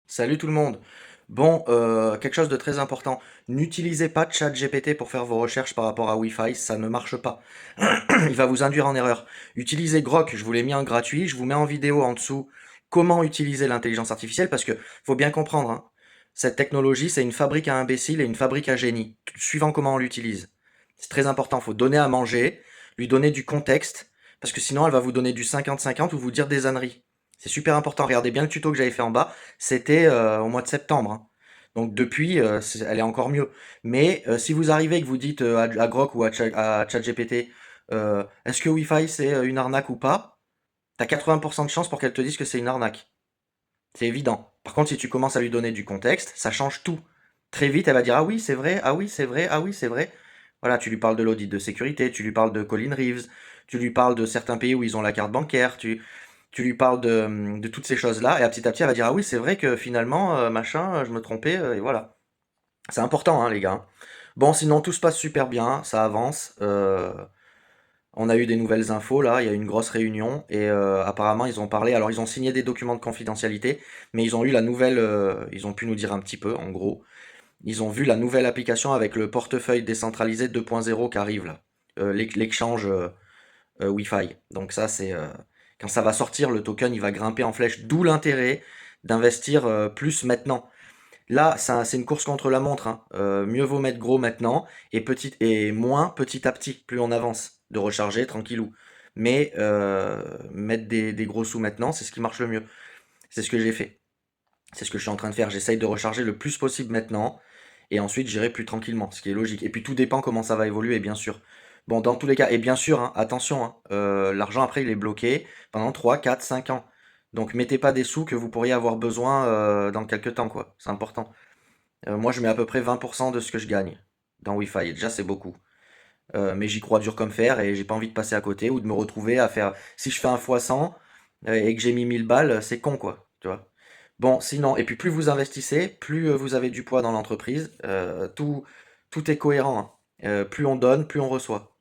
Salut tout le monde. Bon, quelque chose de très important. N'utilisez pas ChatGPT pour faire vos recherches par rapport à Wi-Fi, ça ne marche pas. Il va vous induire en erreur. Utilisez Grok, je vous l'ai mis en gratuit, je vous mets en vidéo en dessous comment utiliser l'intelligence artificielle parce que faut bien comprendre, hein, cette technologie, c'est une fabrique à imbéciles et une fabrique à génie, suivant comment on l'utilise. C'est très important, faut donner à manger, lui donner du contexte, parce que sinon elle va vous donner du 50-50 ou vous dire des âneries. C'est super important. Regardez bien le tuto que j'avais fait en bas. C'était au mois de septembre, hein. Donc depuis, elle est encore mieux. Mais si vous arrivez et que vous dites à Grok ou à ChatGPT, est-ce que Wi-Fi c'est une arnaque ou pas, t'as 80% de chances pour qu'elle te dise que c'est une arnaque. C'est évident. Par contre, si tu commences à lui donner du contexte, ça change tout. Très vite, elle va dire ah oui, c'est vrai, ah oui, c'est vrai, ah oui, c'est vrai. Voilà, tu lui parles de l'audit de sécurité, tu lui parles de Colin Reeves, tu lui parles de certains pays où ils ont la carte bancaire, tu lui parles de toutes ces choses-là, et à petit, elle va dire ah oui, c'est vrai que finalement, machin, je me trompais, et voilà. C'est important, hein, les gars. Bon, sinon, tout se passe super bien, ça avance. On a eu des nouvelles infos là, il y a eu une grosse réunion et apparemment ils ont parlé. Alors ils ont signé des documents de confidentialité, mais ils ont eu la nouvelle, ils ont pu nous dire un petit peu en gros. Ils ont vu la nouvelle application avec le portefeuille décentralisé 2.0 qui arrive là, l'exchange Wi-Fi. Donc ça c'est quand ça va sortir, le token il va grimper en flèche. D'où l'intérêt d'investir plus maintenant. Là, c'est une course contre la montre, hein. Mieux vaut mettre gros maintenant et moins petit à petit, plus on avance, de recharger tranquillou. Mais mettre des gros sous maintenant, c'est ce qui marche le mieux. C'est ce que j'ai fait. C'est ce que je suis en train de faire. J'essaye de recharger le plus possible maintenant et ensuite j'irai plus tranquillement, ce qui est logique. Et puis tout dépend comment ça va évoluer, bien sûr. Bon, dans tous les cas, et bien sûr, hein, attention, hein, l'argent après il est bloqué pendant 3, 4, 5 ans. Donc mettez pas des sous que vous pourriez avoir besoin dans quelques temps, quoi. C'est important. Moi, je mets à peu près 20% de ce que je gagne dans Wi-Fi. Et déjà, c'est beaucoup. Mais j'y crois dur comme fer et j'ai pas envie de passer à côté ou de me retrouver à faire. Si je fais un fois 100 et que j'ai mis 1000 balles, c'est con, quoi. Tu vois. Bon, sinon, et puis plus vous investissez, plus vous avez du poids dans l'entreprise. Tout est cohérent, hein. Plus on donne, plus on reçoit.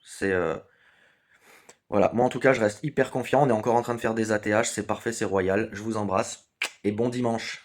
Voilà. Moi, en tout cas, je reste hyper confiant. On est encore en train de faire des ATH. C'est parfait, c'est royal. Je vous embrasse et bon dimanche.